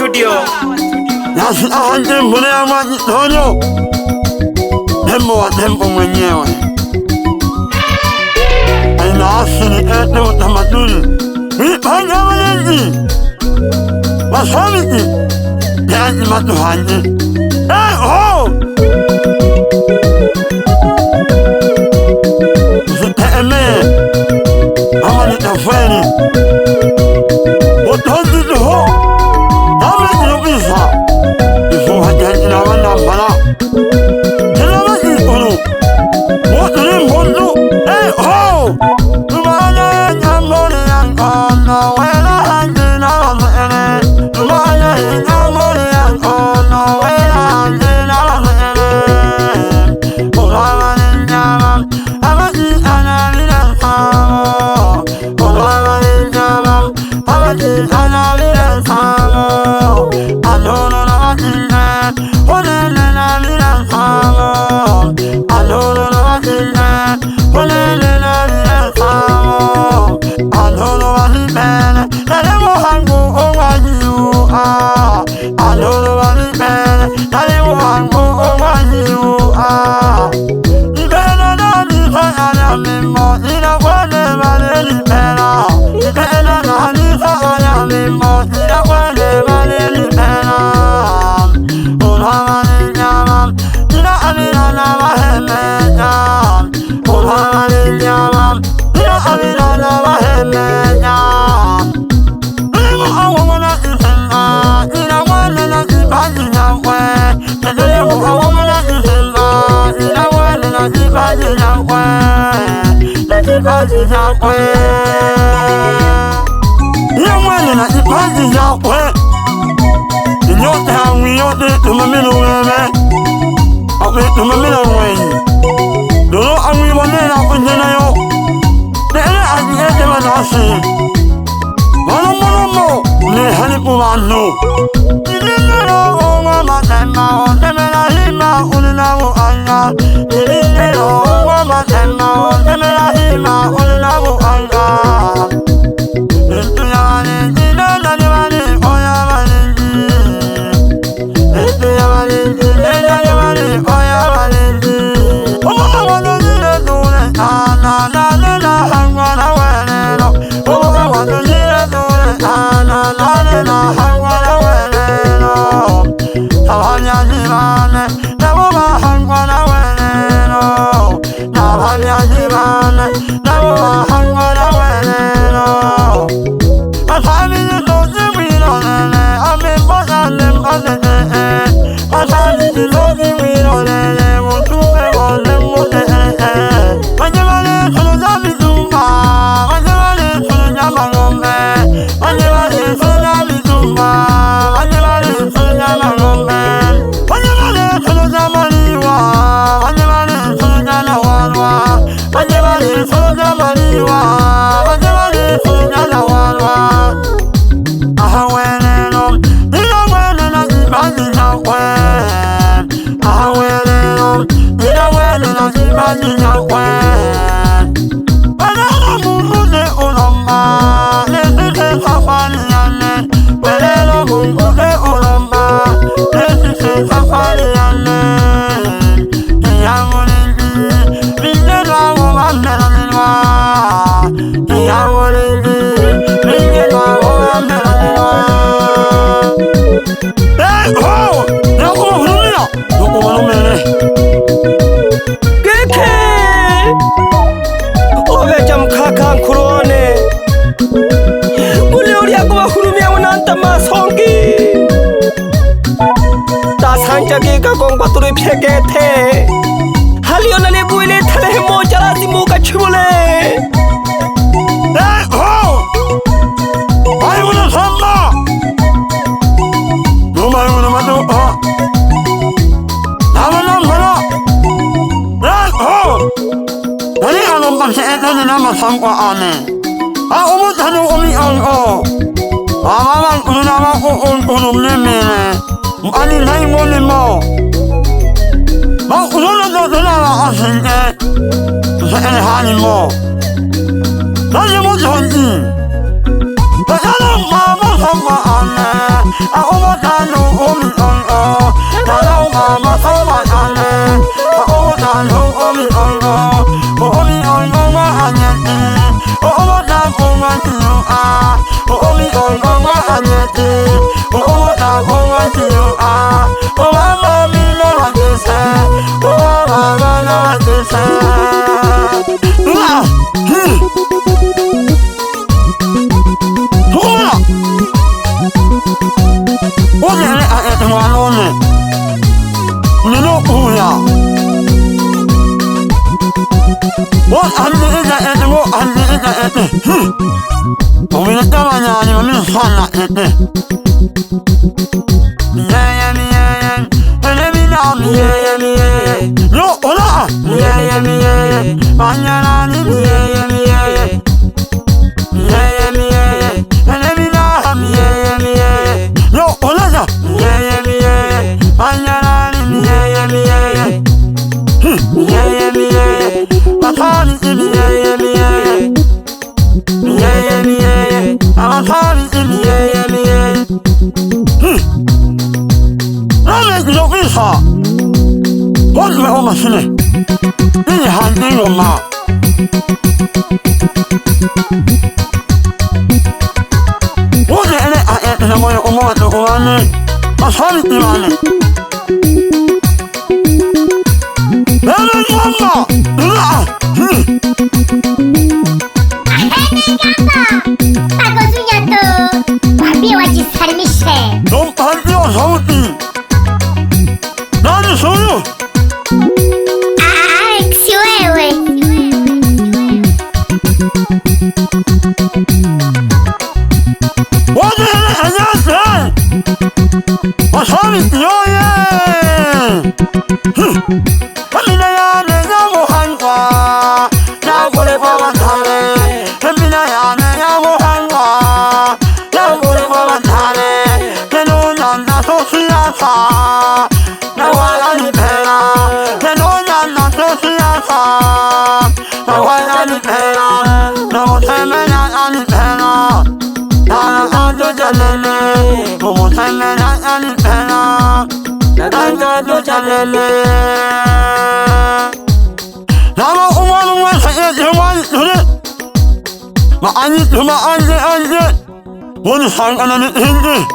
studio. Nasi ahanje mbone ama jitonyo Tembo wa tembo mwenyewe Aina asili ete utamaduni Wipanya walenzi Wasomiti Yaji matuhanji ho Ziteeme Ama nitafweni Utozi tuho Ama nitubisa Ifu hajani na wana mbala Kila wasi kuru Mutuli mbundu ho Tumana nyamboni yankono Wela hanji na wazene Tumana nyamboni yankono Wela hanji na wazene Ulama ninjama Amati anabila samo Ulama ninjama Amati anabila samo Adono na wakine Ulele na bila samo Adono na wakine Ulele na bila samo Adono wakipene Nalemo hangu owajiu Adono wakipene Nalemo hangu owajiu Ibena na nisa ya mimo Ina kwene mane lipena Ibena na nisa ya mimo Ina kwene mane lipena Ulama ninyama Ina amina na wahemenya Ulama ninyama Ina amina na wahemenya Nilimu awamona isenga Ina wane na kipaji nyakwe Nilimu awamona isenga Ina wane na kipaji nyakwe Na kipaji nyakwe Ina wane na kipaji nyakwe Inyote hangi yote tumamino weme Ape tumamino weme Dolo hangi wanena kunjena yo Nene aji ete manasi Mono ne halipu wano Nililero onga matema Otemela hima ulinawu anga Nililero onga matema Otemela hima ulinawu anga Etu yawani nilala niwani oya walinji Etu yawani nilala niwani oya walinji Oga wano nile dule na nila hangwa na weneno Oga wano nile dule na hangwa na weneno Nabanya jibane Nabuwa hangwa na weneno Nabanya jibane Nabuwa hangwa na weneno Masami nilozi wilo lele Ami mbosa lemboze Masami nilozi wilo lele Mutuwe wole mute Wajibali suluja bizumba Wajibali suluja mangombe Wajibali suluja bizumba Wajibali suluja mangombe Wajibali suluja maliwa Wajibali suluja lawalwa Wajibali suluja maliwa Wajibali suluja lawalwa Ahaweneno Nilawelena kibaji nyakwe Ahaweneno Nilawelena kibaji nyakwe Welelo munguze ulomba Nesise safari yane Welelo munguze ulomba Nesise safari yane Kiyamulingi Mingelwa wamandela milwa Kiyamulingi Mingelwa wamandela milwa ho! Yakubu hulumia Yakubu hulumene Keke Oveja mkaka nkurone Ule uri yakuba hulumia unanta masongi Tasanja giga gongwa turi pyegete Halio na lebu ile talehe moja lazimu kachibule ho! Ayuna samba Numa yuna matu Namana mbala ho! Nani alomba se etani nama sangwa ane Umutani umi o Amaman unama unum nimene Ani nai moli mo Ununa dodona wa asinke Se elhani mo Nani mutu honji Bakala mama sangwa ane Aomotano omi on o Nalao mama somatane Aomotano omi on o Omi on o wa anyete Oomotano wantiyo a Omi on o wa anyete Oomotano wantiyo a Omama milo wakese Omama na wakese Ojele a ete walone Nino uya Wo andi ita ete wo andi ita ete Omine tamanyani mamine sana ete Miyeye miyeye Ene mina miyeye miyeye Yo ola Miyeye miyeye Manyarani miyeye miyeye Miyeye miyeye Ene mina miyeye miyeye Yo olaza Miyeye miyeye Manyarani miyeye miyeye Miyeye miyeye Matani miyeye miyeye Miyeye miyeye Matani miyeye miyeye Rame kilopisa Hodwe oma sine Ini handingo ma Oje ene a ete na moyo omoa to kuwane Masari imane Ene nyamba Ila Bagosunya tuh Babi wajib sarmise Dom panti o sauti Nani soyo Si wewe Oje ene anyase Masari yoye Amina yane yamu hangwa Nagore kwa wantare Amina yane yamu hangwa Nagore kwa wantare Keno nanda sosiyasa Nawala ni pera Keno nanda sosiyasa Nawala ni pera Namoteme nanda ni pera Nana ando jalele Namoteme nanda ni pera Nana jalele Nama umanu wa sayedi wani tule Ma anyi tuma anje anje Wani sangana ni hindi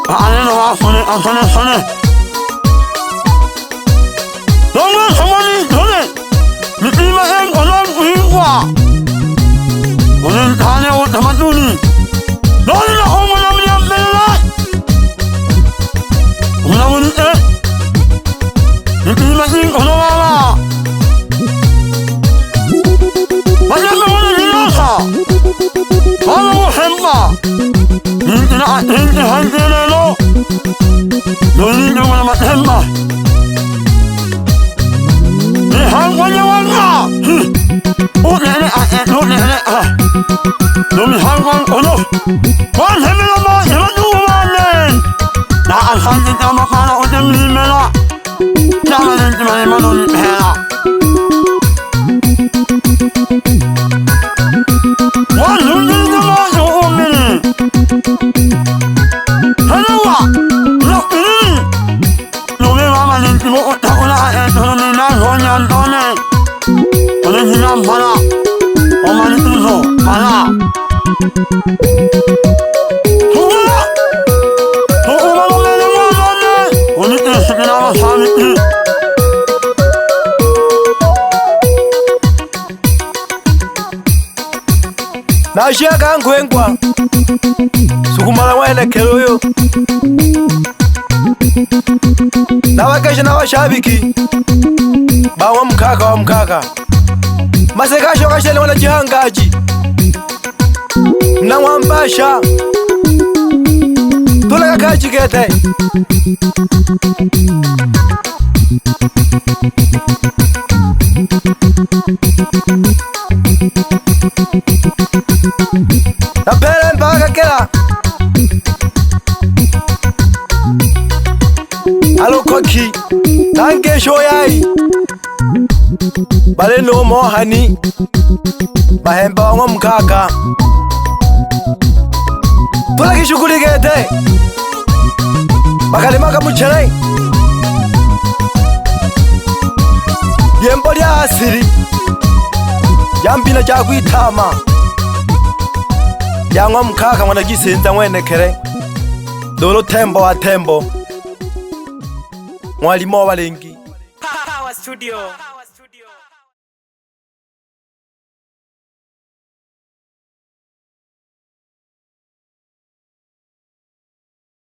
Ma ane na wa sone asane sone Nama samani tule Mikima en olam kuhingwa Wani tane o tamaduni Nani na umana miyambela Umana muni Mikima en olama Mayame wani nilasa Mama muhemma Nintina atinti hantilelo Nuninte wana matemma Nihangwanya wanga Unene nunene Numi hangwan ono Wan hemela ma yemanu wanen Na alhanti kama kana utem limela Nama ninti mani manuni pehela Wan lumdiri kama yoomini Hanawa Lakini Lumi mama ninti mo utakula Nuni na zonyan tone Oni hinam pala Omani tuzo pala Huma Huma lumene mwamane Oni tesikina masamiti Nashaka ngwengwa Sukumala wene keroyo Nawakesha na washabiki Bawa mkaka wa mkaka Masekasho kashele wana jihangaji Na wambasha Tula kakaji kete Napelen mpaka kela Alo koki Tanke shoyai Bale no mohani Bahemba wango mkaka Tula kishukuli gete Makalima kamuchere Yembo lya asiri Yambina jakwitama Yangwa mkaka mwana gisenza mwenekere Dolo tembo wa tembo Mwalimo walengi Power Studio